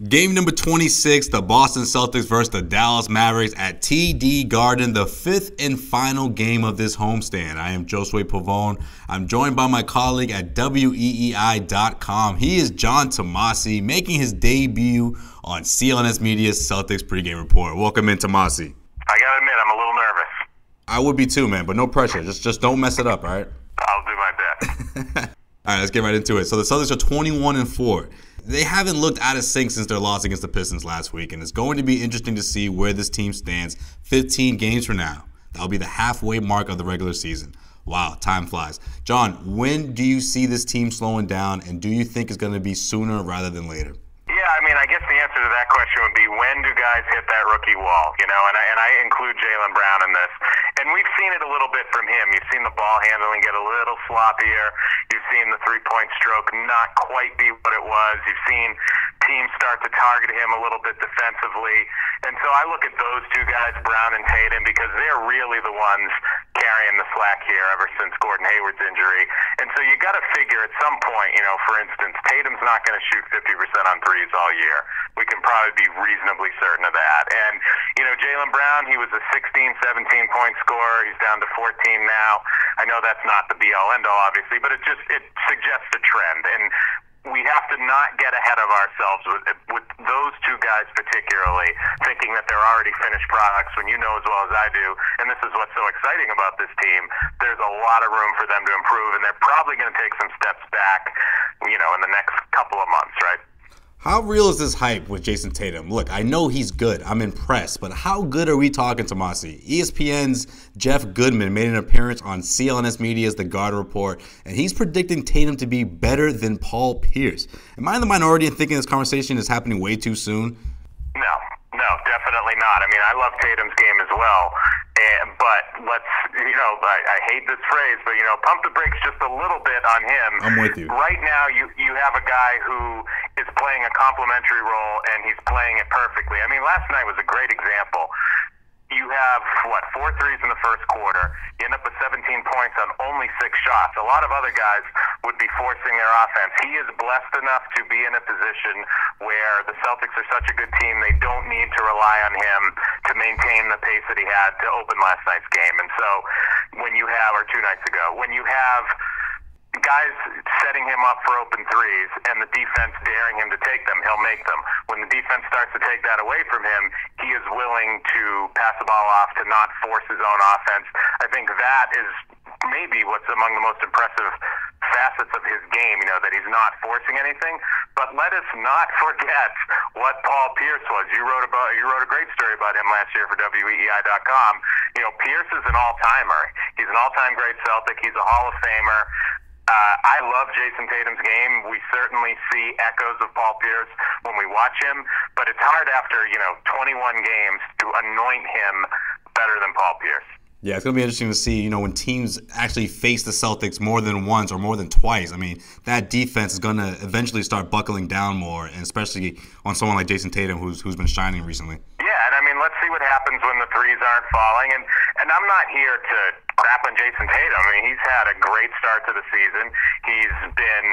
Game number 26, the Boston Celtics versus the Dallas Mavericks at TD Garden, the fifth and final game of this homestand. I am Josue Pavone. I'm joined by my colleague at weei.com. He is John Tomase, making his debut on CLNS Media's Celtics pregame report. Welcome in, Tomase. I gotta admit, I'm a little nervous. I would be too, man, but no pressure. Just don't mess it up, all right? I'll do my best. All right, let's get right into it. So the Celtics are 21-4. They haven't looked out of sync since their loss against the Pistons last week, and it's going to be interesting to see where this team stands 15 games from now. That'll be the halfway mark of the regular season. Wow, time flies. John, when do you see this team slowing down, and do you think it's going to be sooner rather than later? Yeah, I mean, I guess the answer to that question would be, when do guys hit that rookie wall? You know, and I include Jaylen Brown in this. And we've seen it a little bit from him. You've seen the ball handling get a little sloppier. You've seen the three-point stroke not quite be what it was. You've seen teams start to target him a little bit defensively. And so I look at those two guys, Brown and Tatum, because they're really the ones carrying the slack here ever since Gordon Hayward's injury. And so you got to figure at some point, you know, for instance, Tatum's not going to shoot 50% on threes all year. We can probably be reasonably certain of that. And, you know, Jaylen Brown, he was a 16, 17-point scorer. He's down to 14 now. I know that's not the be-all, end-all, obviously, but it suggests a trend. And we have to not get ahead of ourselves with those two guys particularly, thinking that they're already finished products when you know as well as I do, and this is what's so exciting about this team, there's a lot of room for them to improve, and they're probably going to take some steps back, you know, in the next couple of months, right? How real is this hype with Jason Tatum? Look, I know he's good. I'm impressed. But how good are we talking, Tomase? ESPN's Jeff Goodman made an appearance on CLNS Media's The Guard Report, and he's predicting Tatum to be better than Paul Pierce. Am I in the minority in thinking this conversation is happening way too soon? No, definitely not. I mean, I love Tatum's game as well. But let's, you know, I hate this phrase, but, you know, pump the brakes just a little bit on him. I'm with you. Right now, you have a guy who is playing a complementary role, and he's playing it perfectly. I mean, last night was a great example. You have, 4 threes in the first quarter. You end up with 17 points on only 6 shots. A lot of other guys would be forcing their offense. He is blessed enough to be in a position where the Celtics are such a good team, they don't need to rely on him to maintain the pace that he had to open last night's game. And so when you have, or 2 nights ago, when you have guys setting him up for open threes and the defense daring him to take them, he'll make them. When the defense starts to take that away from him, he is willing to pass the ball off, to not force his own offense. I think that is maybe what's among the most impressive facets of his game, you know, that he's not forcing anything. But let us not forget what Paul Pierce was. You wrote a great story about him last year for weei.com. You know, Pierce is an all-timer. He's an all-time great Celtic. He's a Hall of Famer. I love Jason Tatum's game. We certainly see echoes of Paul Pierce when we watch him, but it's hard after, you know, 21 games to anoint him better than Paul Pierce. Yeah, it's going to be interesting to see, you know, when teams actually face the Celtics more than once or more than twice. I mean, that defense is going to eventually start buckling down more, and especially on someone like Jason Tatum who's been shining recently. Yeah, and I mean, let's see what happens when the threes aren't falling. And I'm not here to crap on Jason Tatum. I mean, he's had a great start to the season. He's been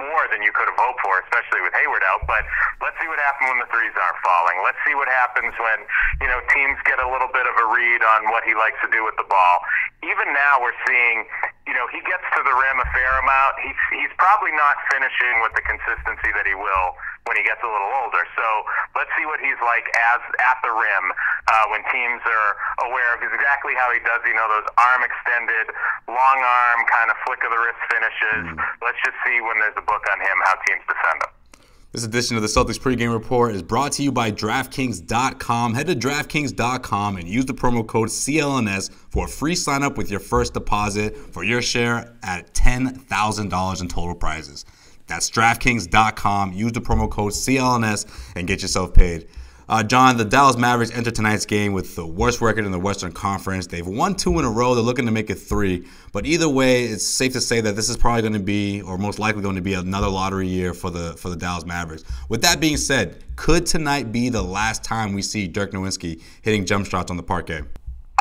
more than you could have hoped for, especially with Hayward out. But let's see what happens when the threes aren't falling. Let's see what happens when, you know, teams get a little bit of a read on what he likes to do with the ball. Even now we're seeing, you know, he gets to the rim a fair amount. He's probably not finishing with the consistency that he will when he gets a little older. So let's see what he's like as at the rim when teams are aware of exactly how he does, you know, those arm extended, long arm kind of flick of the wrist finishes. Let's just see when there's a book on him how teams defend him. This edition of the Celtics pregame report is brought to you by DraftKings.com. Head to DraftKings.com and use the promo code CLNS for a free sign-up with your first deposit for your share at $10,000 in total prizes. That's DraftKings.com. Use the promo code CLNS and get yourself paid. John, the Dallas Mavericks enter tonight's game with the worst record in the Western Conference. They've won 2 in a row. They're looking to make it 3. But either way, it's safe to say that this is probably going to be, or most likely going to be, another lottery year for the Dallas Mavericks. With that being said, could tonight be the last time we see Dirk Nowitzki hitting jump shots on the parquet?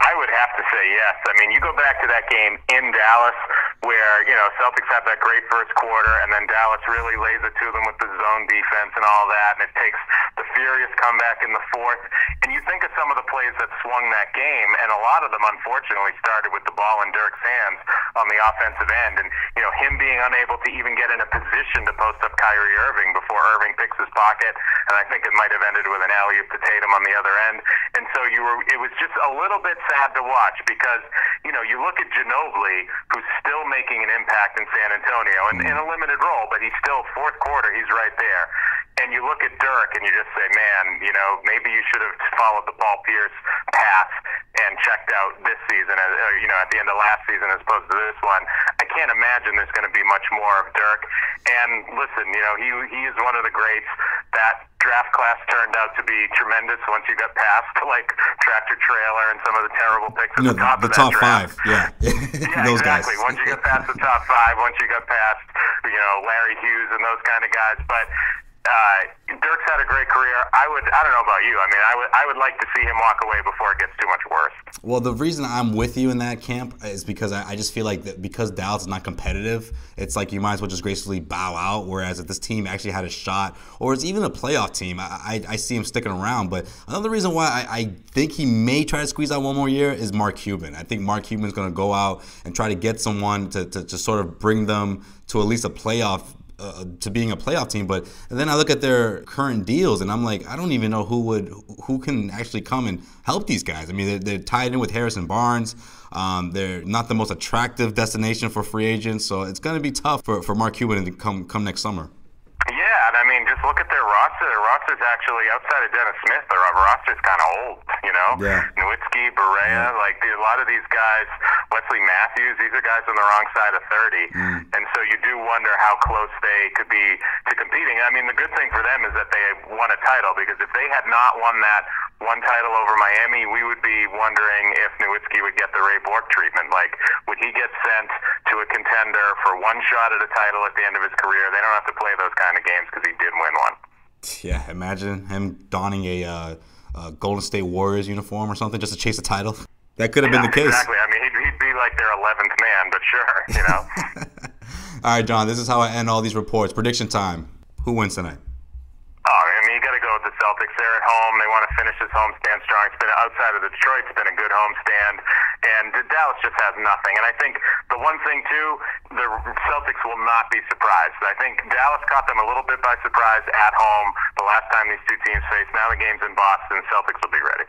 I would have to say yes. I mean, you go back to that game in Dallas where, you know, Celtics have that great first quarter, and then Dallas really lays it to them with the zone defense and all that, and it takes the furious comeback in the fourth. And you think of some of the plays that swung that game, and a lot of them, unfortunately, started with the ball in Dirk's hands on the offensive end. And, him being unable to even get in a position to post up Kyrie Irving before Irving picks his pocket. And I think it might have ended with an alley-oop to Tatum on the other end. And so it was just a little bit sad to watch because, you look at Ginobili, who's still making an impact in San Antonio in a limited role, but he's still fourth quarter, he's right there. And you look at Dirk and you just say, man, maybe you should have followed the Paul Pierce path and checked out this season, at the end of last season as opposed to this one. I can't imagine there's going to be much more of Dirk. And listen, he is one of the greats. That draft class turned out to be tremendous once you got past Tractor Trailer and some of the terrible picks at the top of that top draft. 5, yeah. Yeah, Those exactly. guys. Once you get past the top 5, once you got past, Larry Hughes and those kind of guys. But Dirk's had a great career. I don't know about you. I mean, I would like to see him walk away before it gets too much worse. Well, the reason I'm with you in that camp is because I just feel like that because Dallas is not competitive, it's like you might as well just gracefully bow out. Whereas if this team actually had a shot, or it's even a playoff team, I see him sticking around. But another reason why I think he may try to squeeze out one more year is Mark Cuban. I think Mark Cuban's going to go out and try to get someone to sort of bring them to at least a playoff. To being a playoff team, but then I look at their current deals and I'm like, I don't even know who can actually come and help these guys. I mean, they're tied in with Harrison Barnes. They're not the most attractive destination for free agents, so it's going to be tough for Mark Cuban to come next summer. Yeah, and I mean, just look at their roster. Their roster's actually, outside of Dennis Smith, their roster's kind of old, Yeah. Nowitzki, Barea, a lot of these guys, Wesley Matthews, these are guys on the wrong side of 30. And so you do wonder how close they could be to competing. I mean, the good thing for them is that they won a title, because if they had not won that one title over Miami, we would be wondering if Nowitzki would get the Ray Bork treatment. Would he get sent to a contender for one shot at a title at the end of his career? They don't have to play those kind of games because he did win one. Yeah, imagine him donning a Golden State Warriors uniform or something just to chase a title. That could have been the case. Exactly. I mean, he'd be like their 11th man, but sure, All right, John, this is how I end all these reports. Prediction time. Who wins tonight? You got to go with the Celtics. They're at home. They want to finish this homestand strong. It's been outside of Detroit. It's been a good homestand, and Dallas just has nothing. And I think the one thing too, the Celtics will not be surprised. I think Dallas caught them a little bit by surprise at home the last time these two teams faced. Now the game's in Boston. Celtics will be ready.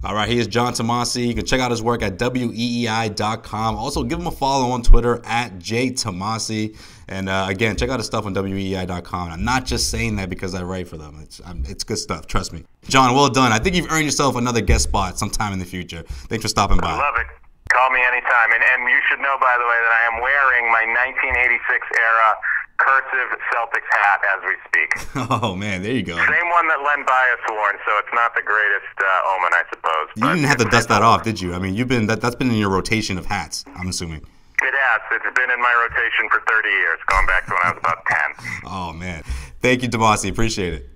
All right, he is John Tomase. You can check out his work at weei.com. Also, give him a follow on Twitter at jtomase. And again, check out his stuff on weei.com. I'm not just saying that because I write for them. It's good stuff, trust me. John, well done. I think you've earned yourself another guest spot sometime in the future. Thanks for stopping by. I love it. Call me anytime. And you should know, by the way, that I am wearing my 1986 era cursive Celtics hat as we speak. Oh, man, there you go. Same one that Len Bias wore, so it's not the greatest omen, I suppose. You didn't have to dust that off, did you? I mean, that's been in your rotation of hats, I'm assuming. It has. It's been in my rotation for 30 years, going back to when I was about 10. Oh, man. Thank you, Tomase. Appreciate it.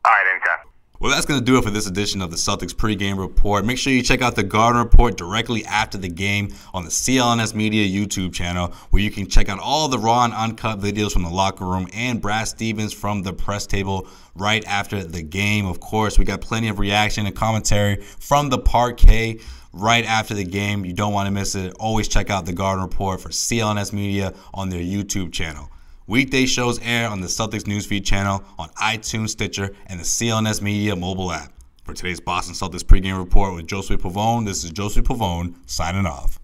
All right, anytime. Well, that's going to do it for this edition of the Celtics pregame report. Make sure you check out the Garden Report directly after the game on the CLNS Media YouTube channel, where you can check out all the raw and uncut videos from the locker room and Brad Stevens from the press table right after the game. Of course, we got plenty of reaction and commentary from the parquet right after the game. You don't want to miss it. Always check out the Garden Report for CLNS Media on their YouTube channel. Weekday shows air on the Celtics Newsfeed channel, on iTunes, Stitcher, and the CLNS Media mobile app. For today's Boston Celtics pregame report with Josue Pavone, this is Josue Pavone signing off.